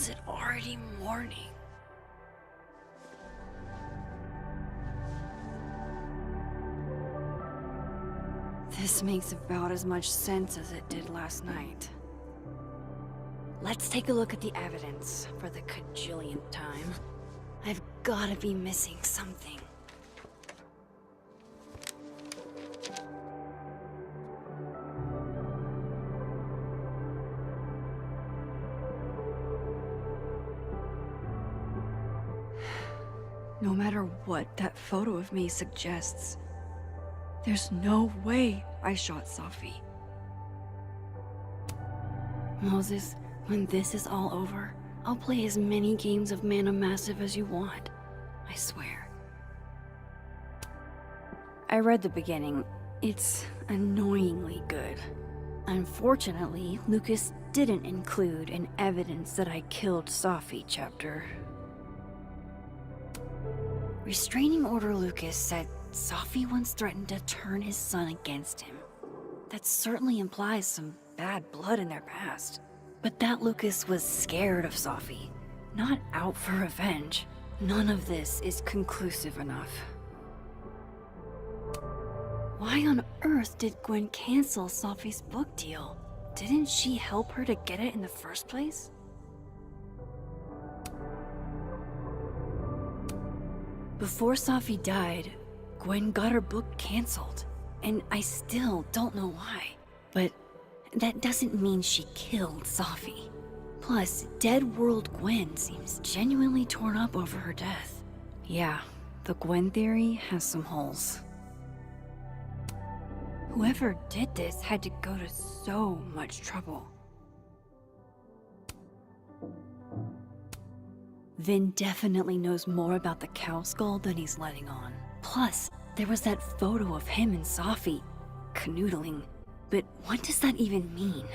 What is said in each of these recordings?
is it already morning? This makes about as much sense as it did last night. Let's take a look at the evidence for the cajillionth time. I've gotta be missing something. No matter what that photo of me suggests, there's no way I shot Safi. Moses, when this is all over, I'll play as many games of Mana Massive as you want. I swear. I read the beginning. It's annoyingly good. Unfortunately, Lucas didn't include an evidence that I killed Safi chapter. Restraining Order Lucas said Safi once threatened to turn his son against him. That certainly implies some bad blood in their past. But that Lucas was scared of Safi, not out for revenge. None of this is conclusive enough. Why on earth did Gwen cancel Safi's book deal? Didn't she help her to get it in the first place? Before Safi died, Gwen got her book canceled, and I still don't know why. But that doesn't mean she killed Safi. Plus, Dead World Gwen seems genuinely torn up over her death. Yeah, the Gwen theory has some holes. Whoever did this had to go to so much trouble. Vin definitely knows more about the cow skull than he's letting on. Plus, there was that photo of him and Safi canoodling. But what does that even mean?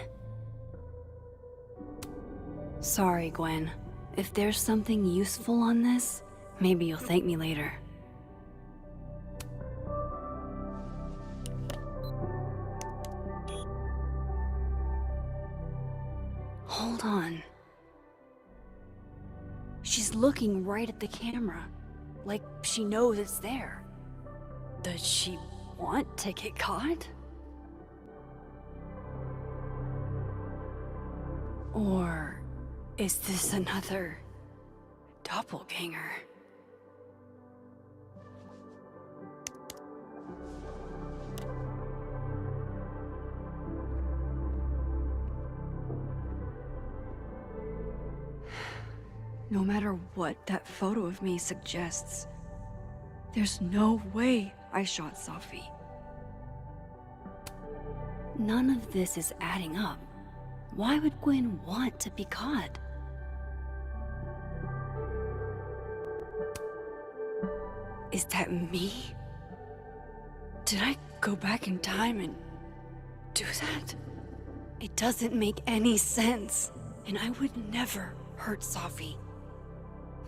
Sorry, Gwen. If there's something useful on this, maybe you'll thank me later. Hold on. She's looking right at the camera, like she knows it's there. Does she want to get caught? Or is this another doppelganger? No matter what that photo of me suggests, there's no way I shot Safi. None of this is adding up. Why would Gwen want to be caught? Is that me? Did I go back in time and do that? It doesn't make any sense. And I would never hurt Safi.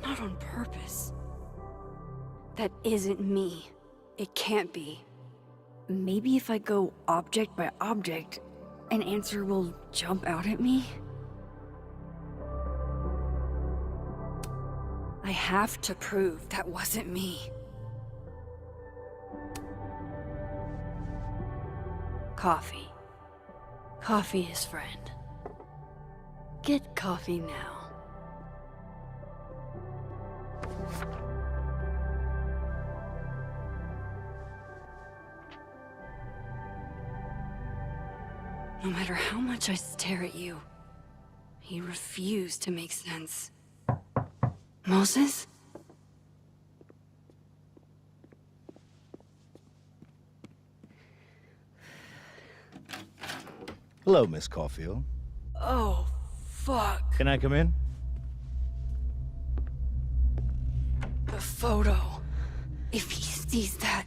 Not on purpose. That isn't me. It can't be. Maybe if I go object by object, an answer will jump out at me? I have to prove that wasn't me. Coffee. Coffee is friend. Get coffee now. No matter how much I stare at you, you refuse to make sense. Moses? Hello, Miss Caulfield. Oh, fuck. Can I come in? The photo. If he sees that...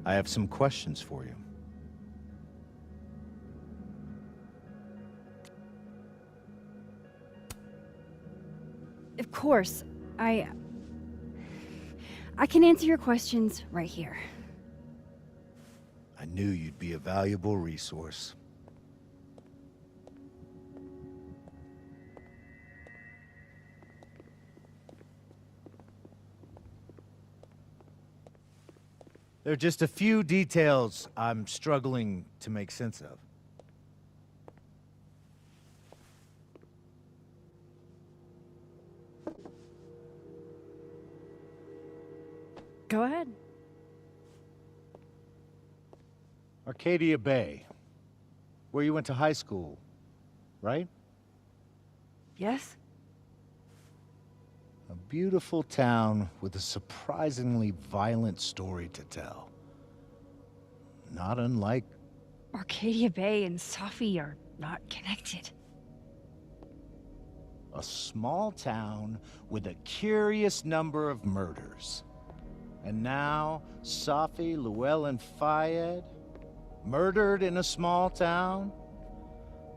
I have some questions for you. Of course. I can answer your questions right here. I knew you'd be a valuable resource. There are just a few details I'm struggling to make sense of. Go ahead. Arcadia Bay, where you went to high school, right? Yes? A beautiful town with a surprisingly violent story to tell. Not unlike... Arcadia Bay and Safi are not connected. a small town with a curious number of murders. And now, Safi, Llewellyn Fayed, murdered in a small town?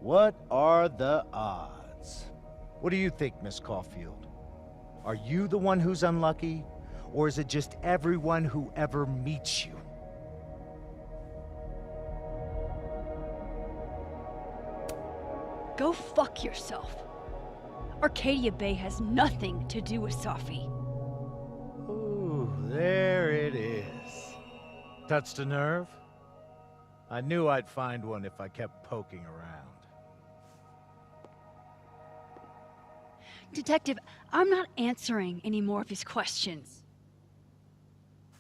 What are the odds? What do you think, Miss Caulfield? Are you the one who's unlucky? Or is it just everyone who ever meets you? Go fuck yourself. Arcadia Bay has nothing to do with Safi. Ooh, there it is. Touched a nerve? I knew I'd find one if I kept poking around. Detective, I'm not answering any more of his questions.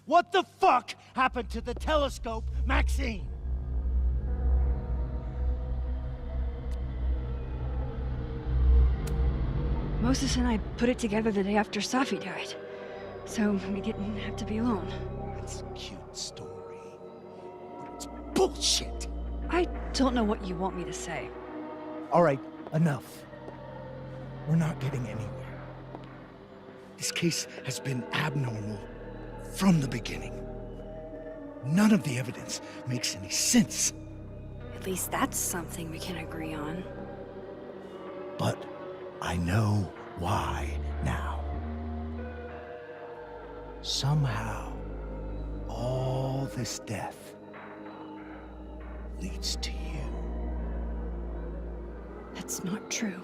What the fuck happened to the telescope, Maxine? Moses and I put it together the day after Safi died, so we didn't have to be alone. It's a cute story, but it's bullshit. I don't know what you want me to say. All right, enough. We're not getting anywhere. This case has been abnormal from the beginning. None of the evidence makes any sense. At least that's something we can agree on. But I know why now. Somehow, all this death leads to you. That's not true.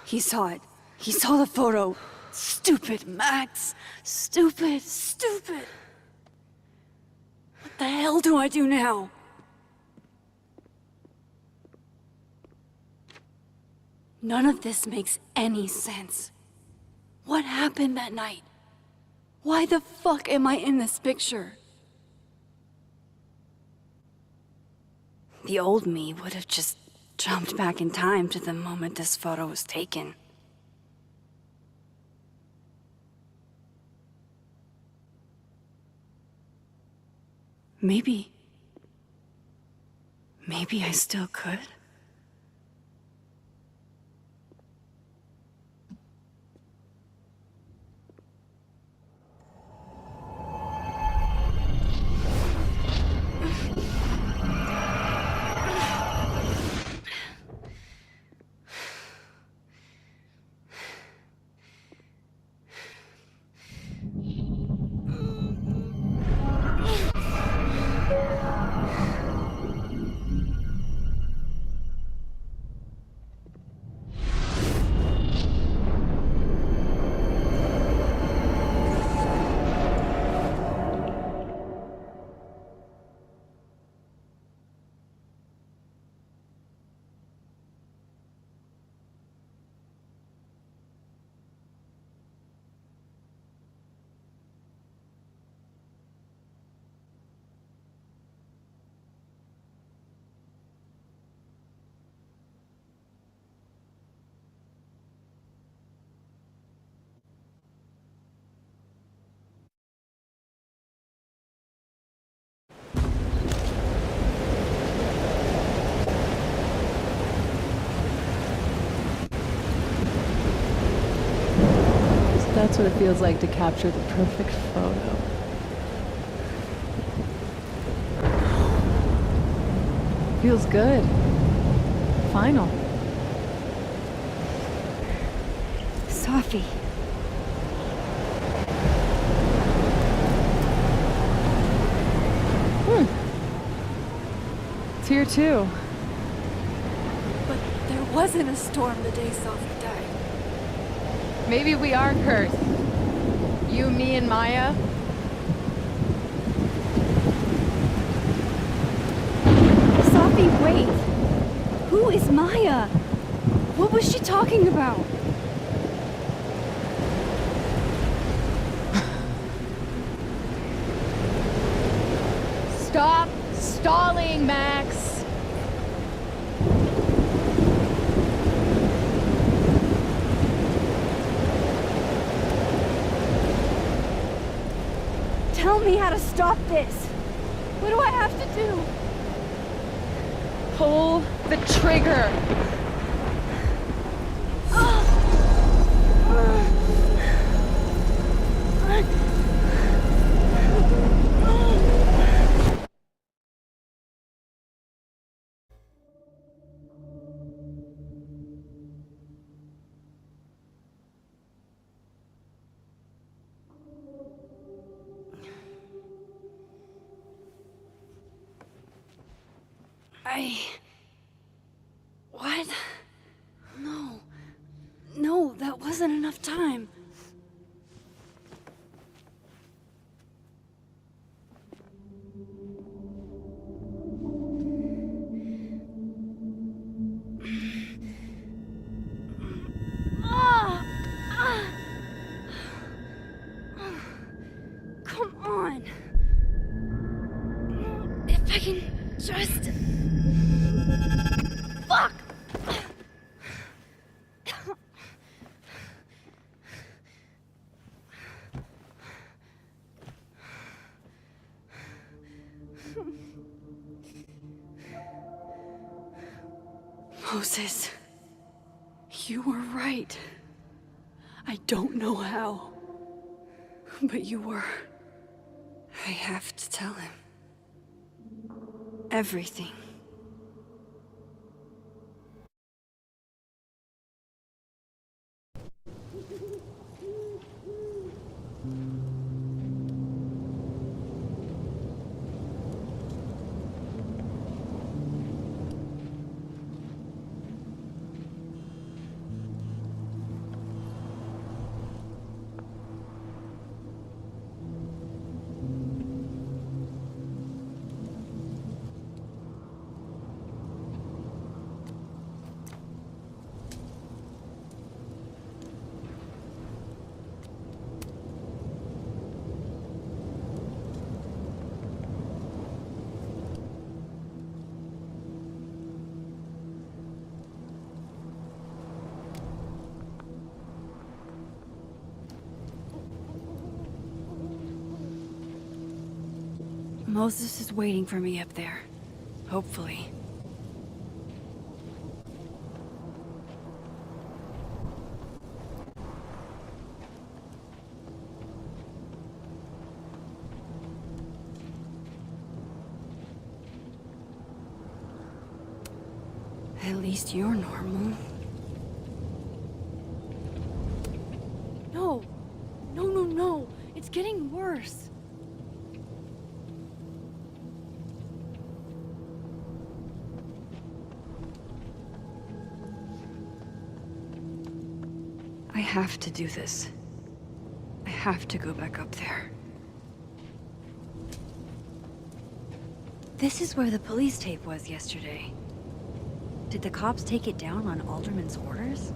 He saw it. He saw the photo. Stupid, Max. Stupid, stupid. What the hell do I do now? None of this makes any sense. What happened that night? Why the fuck am I in this picture? The old me would have just jumped back in time to the moment this photo was taken. Maybe I still could. That's what it feels like to capture the perfect photo. Feels good. Final. Sophie. It's here too. But there wasn't a storm the day Sophie died. Maybe we are cursed. You, me, and Maya. Sophie, wait! Who is Maya? What was she talking about? Stop stalling, Max. Tell me how to stop this! What do I have to do? Pull the trigger. What? No. No, that wasn't enough time. Come on. If I can just... Fuck! Moses, you were right. I don't know how, but you were. I have to tell him. Everything. Moses is waiting for me up there. Hopefully. At least you're normal. No! No, no, no! It's getting worse! I have to do this. I have to go back up there. This is where the police tape was yesterday. Did the cops take it down on Alderman's orders?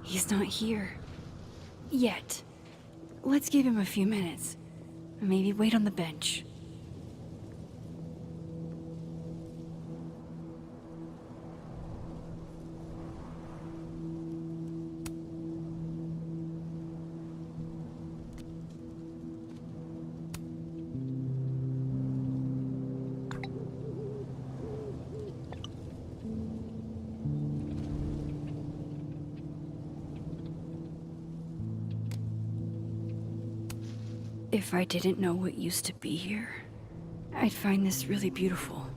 He's not here. Yet. Let's give him a few minutes. Maybe wait on the bench. if I didn't know what used to be here, I'd find this really beautiful.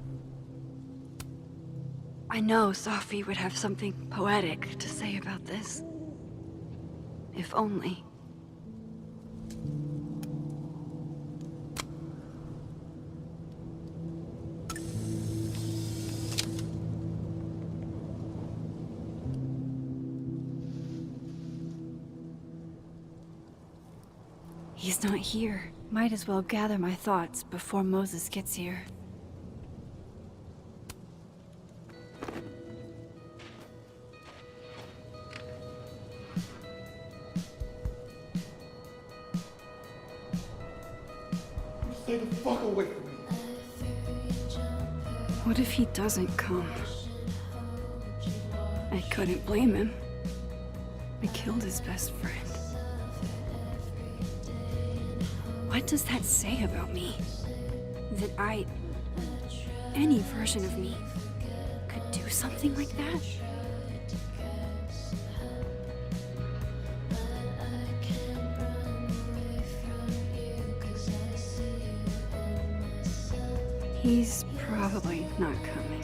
I know Safi would have something poetic to say about this. If only. He's not here. Might as well gather my thoughts before Moses gets here. Stay the fuck away from me. What if he doesn't come? I couldn't blame him. I killed his best friend. What does that say about me? That any version of me, could do something like that? He's probably not coming.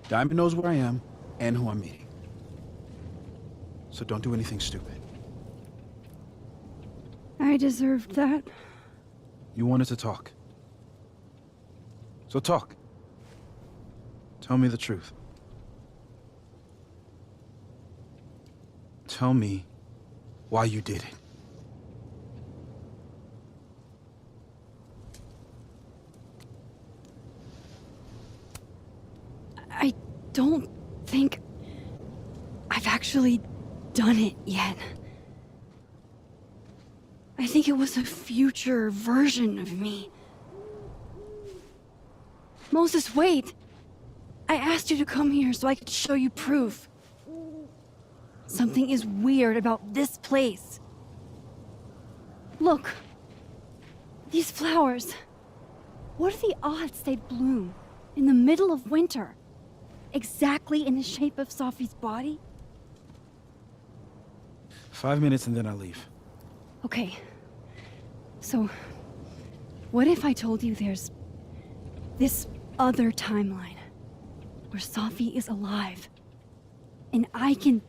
Diamond knows where I am and who I'm meeting. So don't do anything stupid. I deserved that. You wanted to talk. So talk. Tell me the truth. Tell me why you did it. I don't think I've actually done it yet. I think it was a future version of me. Moses, wait! I asked you to come here so I could show you proof. Something is weird about this place. Look. These flowers. What are the odds they'd bloom in the middle of winter? Exactly in the shape of Safi's body? 5 minutes and then I leave. Okay. So, what if I told you there's this other timeline where Safi is alive and I can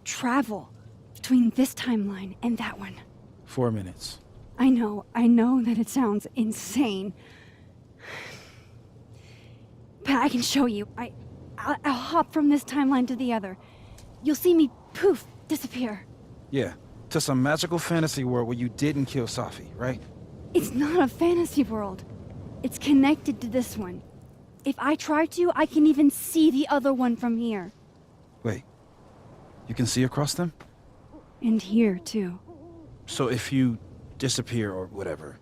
travel between this timeline and that one? 4 minutes. I know that it sounds insane. But I can show you. I'll hop from this timeline to the other. You'll see me, poof, disappear. Yeah, to some magical fantasy world where you didn't kill Safi, right? It's not a fantasy world. It's connected to this one. If I try to, I can even see the other one from here. Wait, you can see across them? And here, too. So if you disappear or whatever,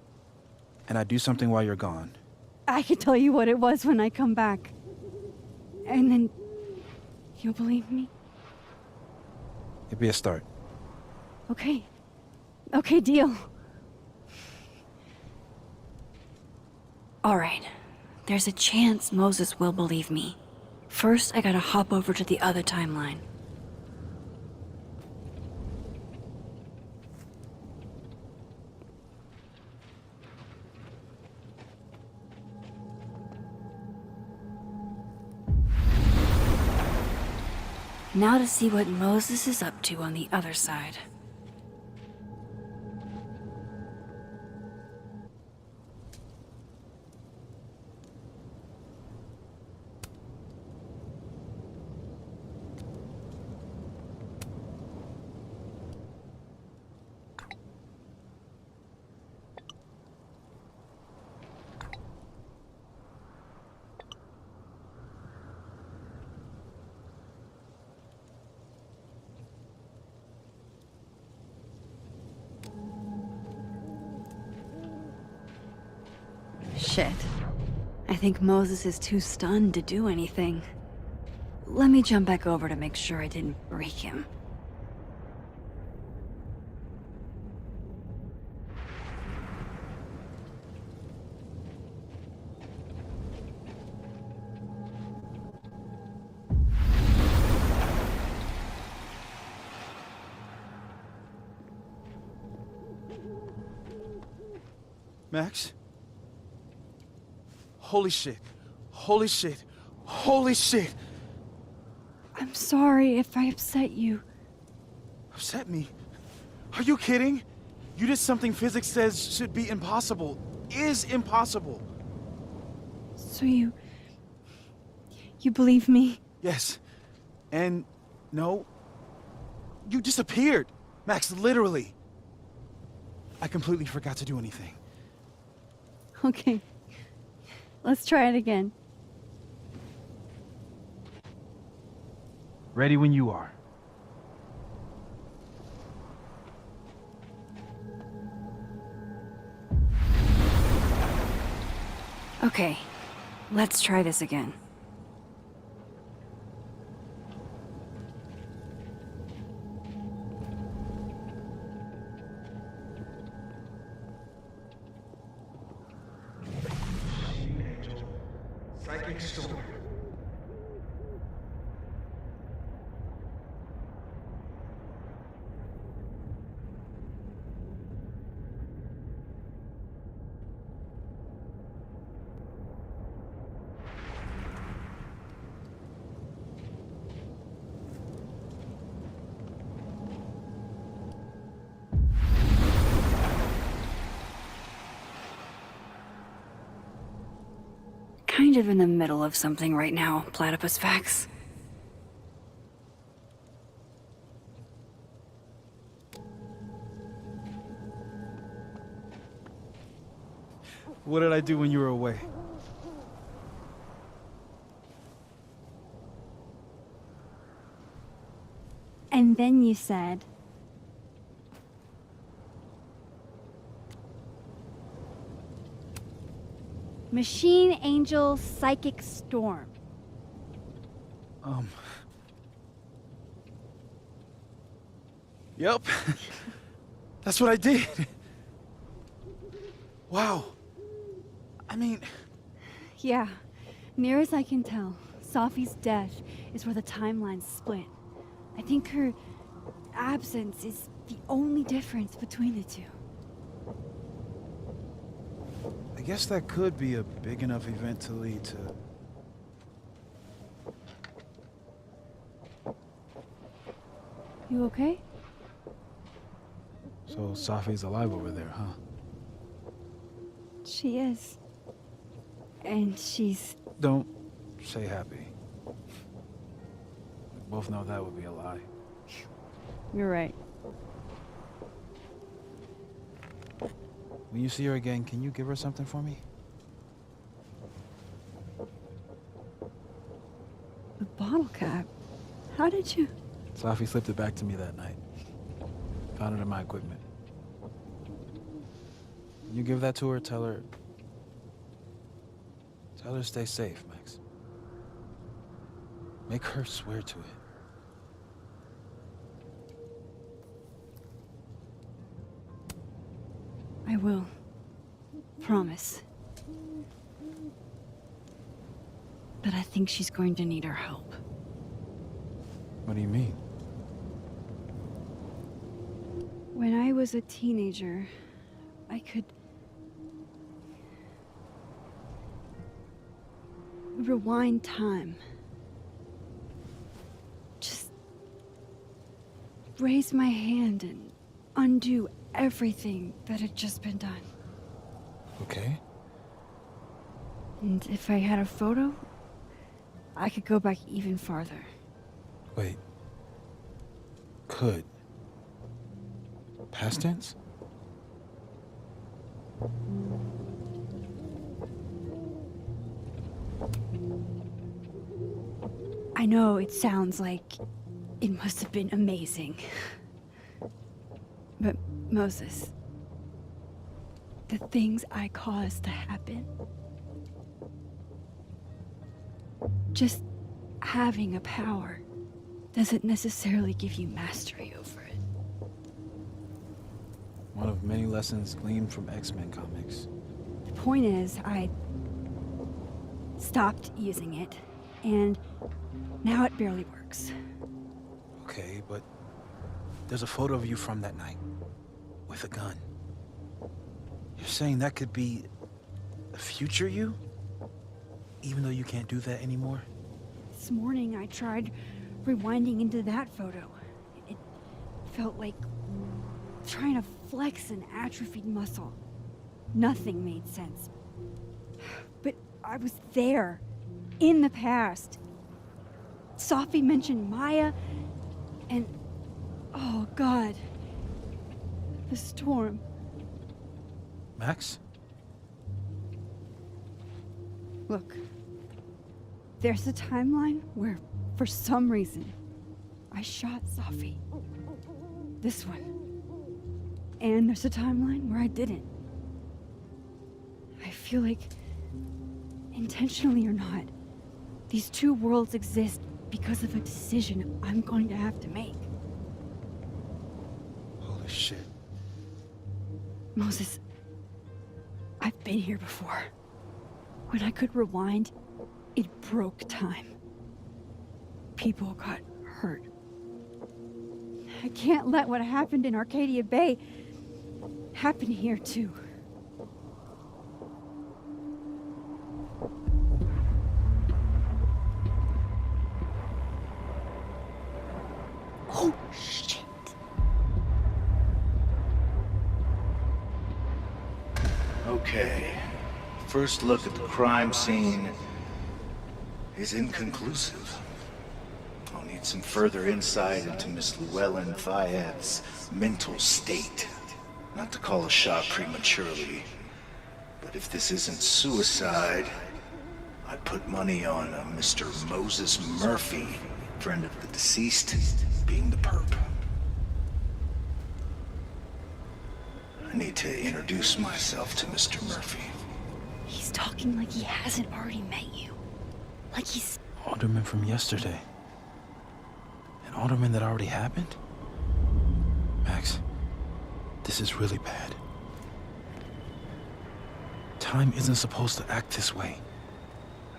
and I do something while you're gone, I can tell you what it was when I come back. And then you'll believe me? it'd be a start. Okay. Okay, deal. Alright. There's a chance Moses will believe me. First, I gotta hop over to the other timeline. Now to see what Moses is up to on the other side. Shit. I think Moses is too stunned to do anything. Let me jump back over to make sure I didn't break him. Max? Holy shit. Holy shit. Holy shit. I'm sorry if I upset you. Upset me? Are you kidding? You did something physics says should be impossible. Is impossible. So you believe me? Yes. And no. You disappeared. Max, literally. I completely forgot to do anything. Okay. Let's try it again. Ready when you are. Okay. Let's try this again. Psychic storm. Kind of in the middle of something right now, Platypus Facts. What did I do when you were away? And then you said... Machine Angel Psychic Storm. Yep. That's what I did. Wow. I mean... Yeah, near as I can tell, Safi's death is where the timelines split. I think her absence is the only difference between the two. I guess that could be a big enough event to lead to... You okay? So Safi's alive over there, huh? She is. And she's... Don't say happy. We both know that would be a lie. You're right. When you see her again, can you give her something for me? A bottle cap? How did you... Safi slipped it back to me that night. Found it in my equipment. When you give that to her, tell her to stay safe, Max. Make her swear to it. I will. Promise. But I think she's going to need our help. What do you mean? When I was a teenager, I could... rewind time. Just... raise my hand and undo everything that had just been done. Okay. And if I had a photo, I could go back even farther. Wait. Could. Past tense? I know it sounds like it must have been amazing. But Moses, the things I caused to happen, Just having a power doesn't necessarily give you mastery over it. One of many lessons gleaned from X-Men comics. The point is, I stopped using it, and now it barely works. Okay, but there's a photo of you from that night with a gun. You're saying that could be a future you? Even though you can't do that anymore? This morning I tried rewinding into that photo. It felt like trying to flex an atrophied muscle. Nothing made sense. But I was there, in the past. Sophie mentioned Maya, and oh God, the storm. Max? Look, there's a timeline where, for some reason, I shot Sophie. This one. And there's a timeline where I didn't. I feel like, intentionally or not, these two worlds exist because of a decision I'm going to have to make. Holy shit. Moses, I've been here before. When I could rewind, it broke time. People got hurt. I can't let what happened in Arcadia Bay happen here too. Oh, shit. Okay. First look at the crime scene is inconclusive. I'll need some further insight into Miss Llewellyn Fayette's mental state. Not to call a shot prematurely, but if this isn't suicide, I'd put money on a Mr. Moses Murphy, friend of the deceased, being the perp. I need to introduce myself to Mr. Murphy. He's talking like he hasn't already met you. Like he's... Alderman from yesterday. An alderman that already happened? Max, this is really bad. Time isn't supposed to act this way.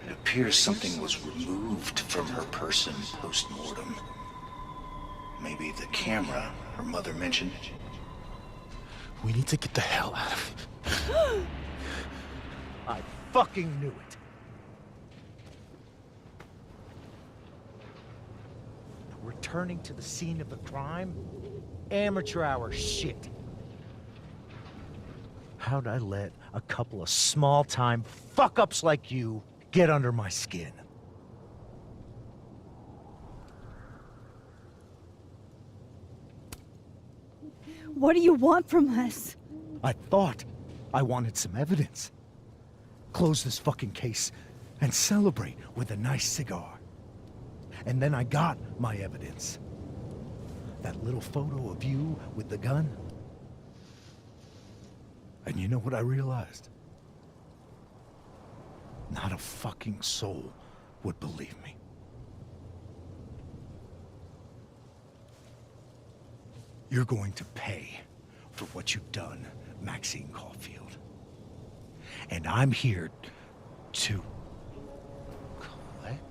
It appears something was removed from her person post-mortem. Maybe the camera her mother mentioned. We need to get the hell out of here. I fucking knew it. Returning to the scene of the crime? Amateur hour shit. How'd I let a couple of small-time fuck-ups like you get under my skin? What do you want from us? I thought I wanted some evidence. Close this fucking case and celebrate with a nice cigar. And then I got my evidence. That little photo of you with the gun. And you know what I realized? Not a fucking soul would believe me. You're going to pay for what you've done, Maxine Caulfield. And I'm here to collect.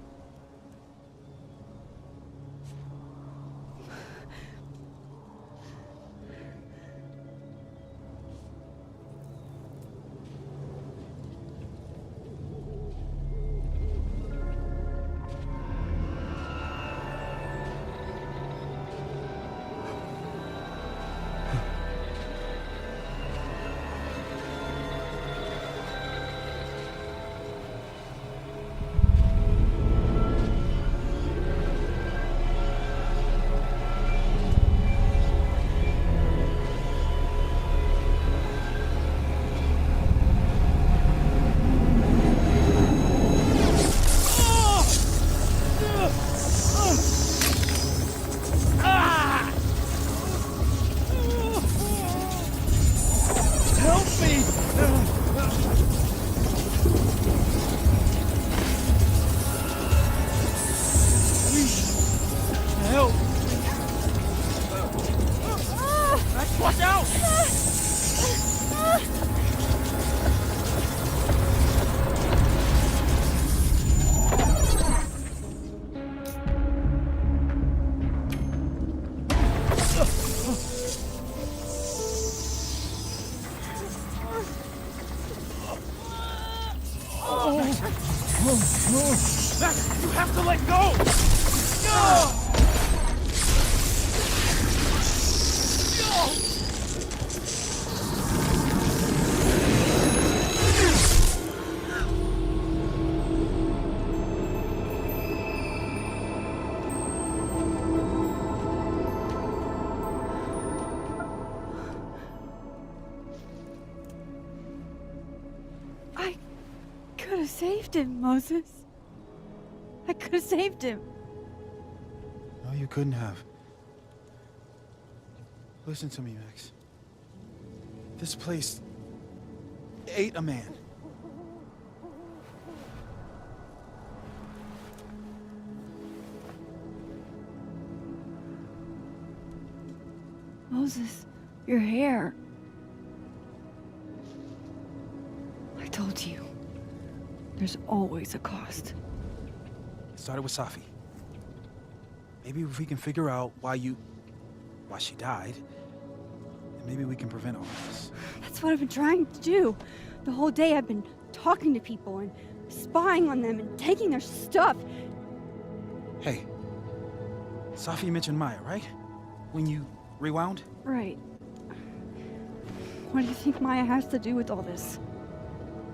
saved him, Moses. I could have saved him. No, you couldn't have. Listen to me, Max. This place ate a man. Moses, your hair. I told you. There's always a cost. It started with Safi. Maybe if we can figure out why she died, then maybe we can prevent all this. That's what I've been trying to do. The whole day I've been talking to people and spying on them and taking their stuff. Hey, Safi mentioned Maya, right? When you rewound? Right. What do you think Maya has to do with all this?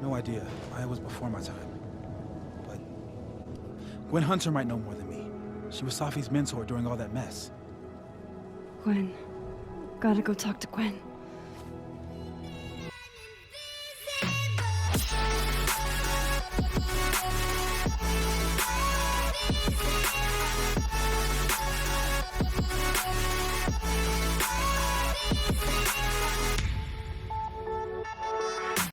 No idea. Maya was before my time. But Gwen Hunter might know more than me. She was Safi's mentor during all that mess. Gwen. Gotta go talk to Gwen.